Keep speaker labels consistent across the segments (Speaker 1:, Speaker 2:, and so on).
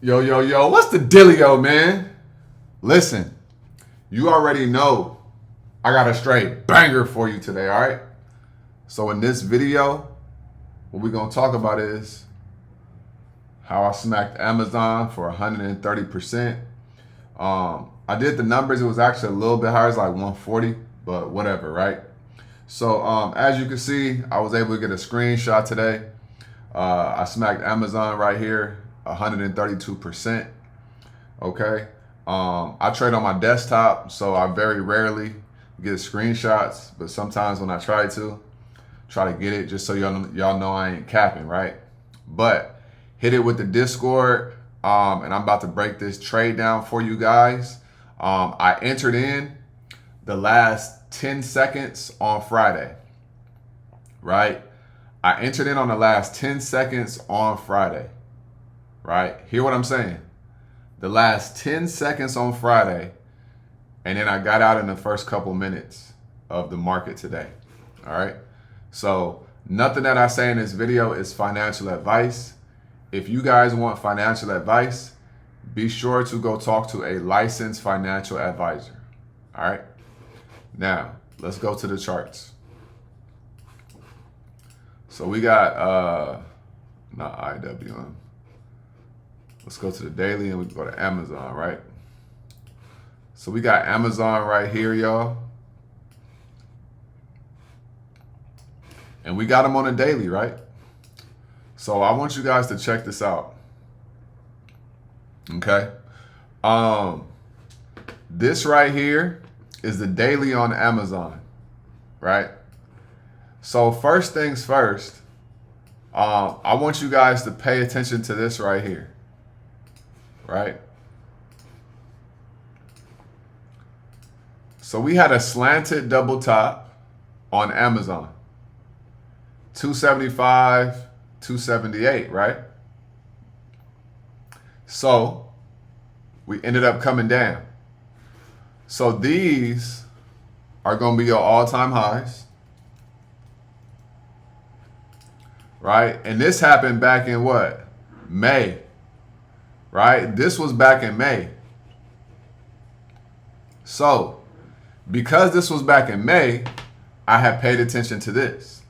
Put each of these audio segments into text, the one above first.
Speaker 1: Yo, yo, yo, what's the dealio, man? Listen, you already know I got a straight banger for you today, all right? So in this video, what we're gonna talk about is how I smacked Amazon for 130%. I did the numbers, it was actually a little bit higher, it's like 140, but whatever, right? So as you can see, I was able to get a screenshot today. I smacked Amazon right here, 132%. Okay. I trade on my desktop, so I very rarely get screenshots, but sometimes when I try to get it just so y'all know I ain't capping, right? But hit it with the Discord, and I'm about to break this trade down for you guys. I entered in the last 10 seconds on Friday, right? I entered in on the last 10 seconds on Friday, right? Hear what I'm saying? The last 10 seconds on Friday, and then I got out in the first couple minutes of the market today, all right? So nothing that I say in this video is financial advice. If you guys want financial advice, be sure to go talk to a licensed financial advisor, all right? Now, let's go to the charts. So we got, not IWM. Let's go to the daily and we can go to Amazon, right? So we got Amazon right here, y'all. And we got them on a daily, right? So I want you guys to check this out. Okay. This right here is the daily on Amazon, right? So first things first, I want you guys to pay attention to this right here, right? So we had a slanted double top on Amazon, 275, 278, right? So we ended up coming down. So these are going to be your all-time highs, right? And this happened back in what? May, right? This was back in May. So because this was back in May, I had paid attention to this.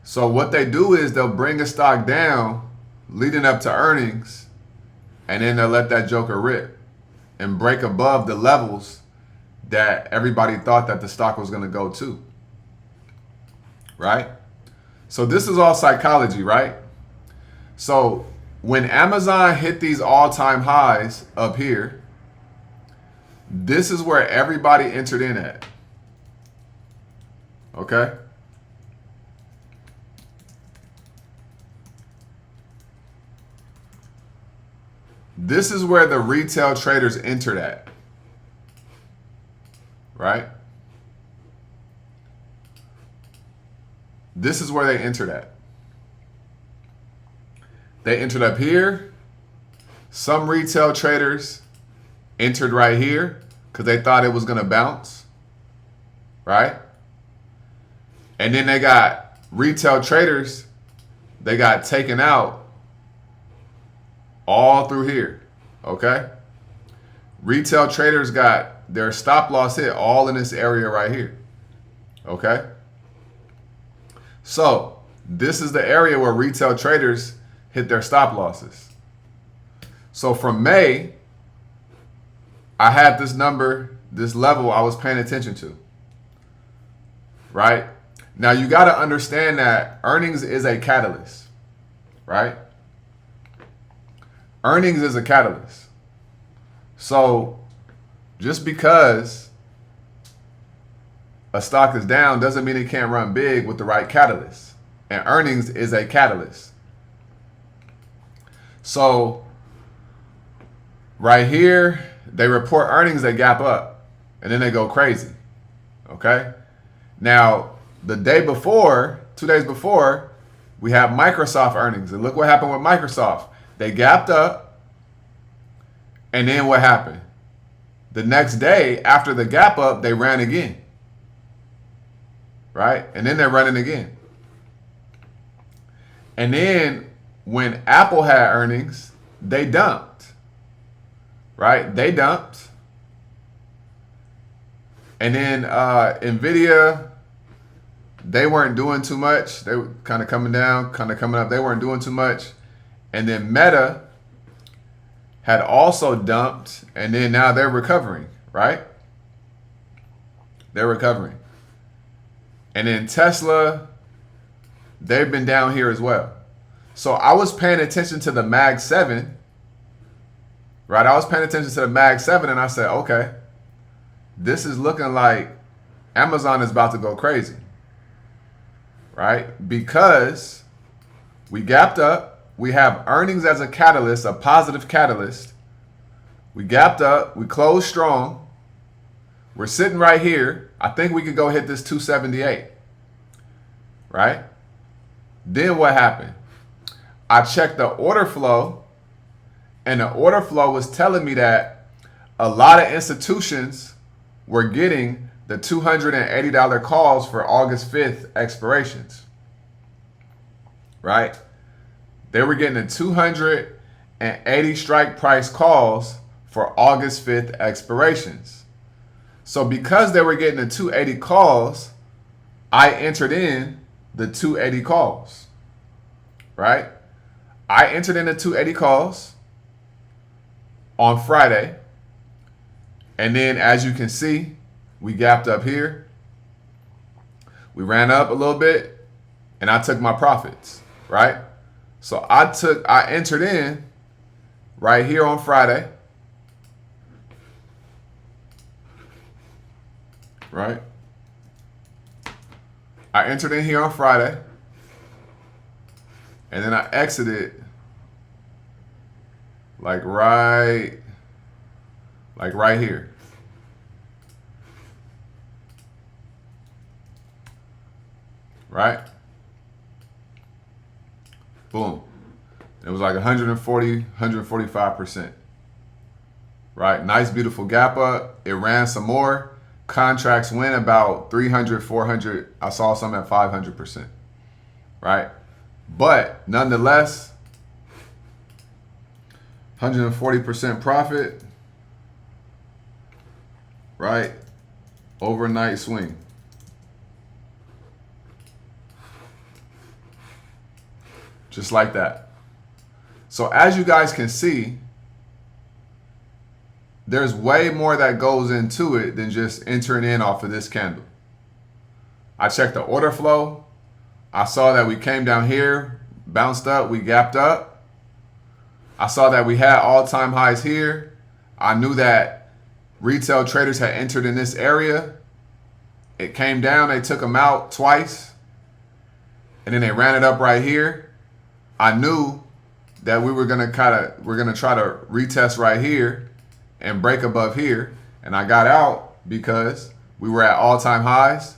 Speaker 1: So what they do is they'll bring a stock down leading up to earnings, and then they'll let that joker rip and break above the levels that everybody thought that the stock was going to go to, right? So this is all psychology, right? So when Amazon hit these all-time highs up here, this is where everybody entered in at, okay? This is where the retail traders entered at, right? This is where they entered at. They entered up here. Some retail traders entered right here because they thought it was going to bounce, right? And then they got retail traders, they got taken out all through here, okay? Retail traders got their stop loss hit all in this area right here, okay? So this is the area where retail traders hit their stop losses. So from May, I had this number, this level I was paying attention to, right? Now you got to understand that earnings is a catalyst, right? Earnings is a catalyst. So just because a stock is down doesn't mean it can't run big with the right catalyst. And earnings is a catalyst. So right here, they report earnings, they gap up, and then they go crazy, okay? Now, the day before, 2 days before, we have Microsoft earnings. And look what happened with Microsoft. They gapped up, and then what happened? The next day, after the gap up, they ran again, right? And then they're running again. And then when Apple had earnings, they dumped, right? They dumped. And then Nvidia, they weren't doing too much. They were kind of coming down, kind of coming up. They weren't doing too much. And then Meta had also dumped, and then now they're recovering, right? They're recovering. And then Tesla, they've been down here as well. So I was paying attention to the Mag 7, right? I was paying attention to the Mag 7, and I said, okay, this is looking like Amazon is about to go crazy, right? Because we gapped up. We have earnings as a catalyst, a positive catalyst. We gapped up. We closed strong. We're sitting right here. I think we could go hit this 278, right? Then what happened? I checked the order flow, and the order flow was telling me that a lot of institutions were getting the $280 calls for August 5th expirations, right? They were getting the 280 strike price calls for August 5th expirations. So because they were getting the 280 calls, I entered in the 280 calls, right? I entered in the 280 calls on Friday. And then as you can see, we gapped up here. We ran up a little bit and I took my profits, right? So I entered in right here on Friday, right? I entered in here on Friday, and then I exited like right here. Right? Boom. It was like 140, 145%. Right? Nice, beautiful gap up. It ran some more. Contracts went about 300, 400. I saw some at 500%. Right? But nonetheless, 140% profit. Right? Overnight swing. Just like that. So as you guys can see, there's way more that goes into it than just entering in off of this candle. I checked the order flow. I saw that we came down here, bounced up, we gapped up. I saw that we had all-time highs here. I knew that retail traders had entered in this area. It came down, they took them out twice, and then they ran it up right here. I knew that we're gonna try to retest right here and break above here, and I got out because we were at all-time highs,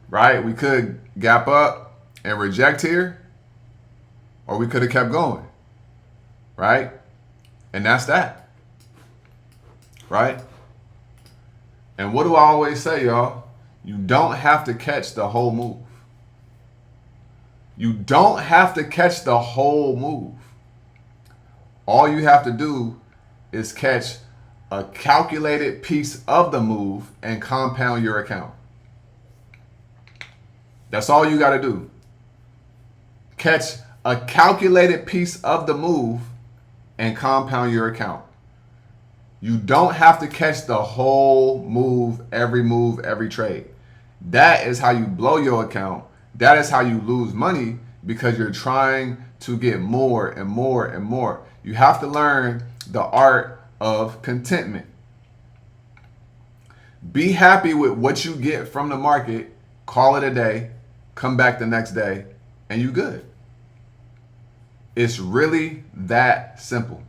Speaker 1: right? We could gap up and reject here, or we could have kept going, right? And that's that, right? And what do I always say, y'all? You don't have to catch the whole move. You don't have to catch the whole move. All you have to do is catch a calculated piece of the move and compound your account. That's all you got to do. Catch a calculated piece of the move and compound your account. You don't have to catch the whole move, every trade. That is how you blow your account. That is how you lose money, because you're trying to get more and more and more. You have to learn the art of contentment. Be happy with what you get from the market, call it a day, come back the next day, and you good. It's really that simple.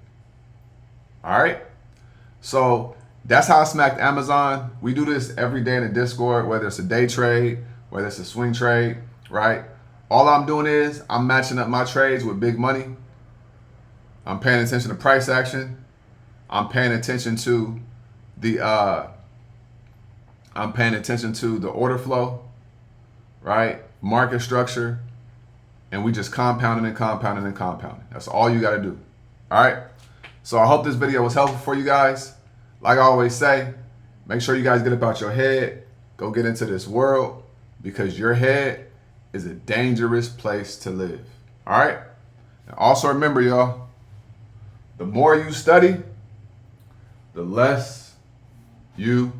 Speaker 1: All right? So that's how I smacked Amazon. We do this every day in the Discord, whether it's a day trade, whether it's a swing trade, right? All I'm doing is I'm matching up my trades with big money. I'm paying attention to price action. I'm paying attention to the order flow, right? Market structure, and we just compounding and compounding and compounding. That's all you got to do. All right. So I hope this video was helpful for you guys. Like I always say, make sure you guys get up out your head. Go get into this world, because your head is a dangerous place to live. All right. And also remember, y'all, the more you study, the less you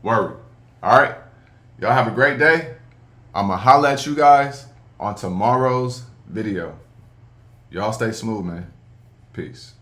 Speaker 1: worry. All right. Y'all have a great day. I'm going to holla at you guys on tomorrow's video. Y'all stay smooth, man. Peace.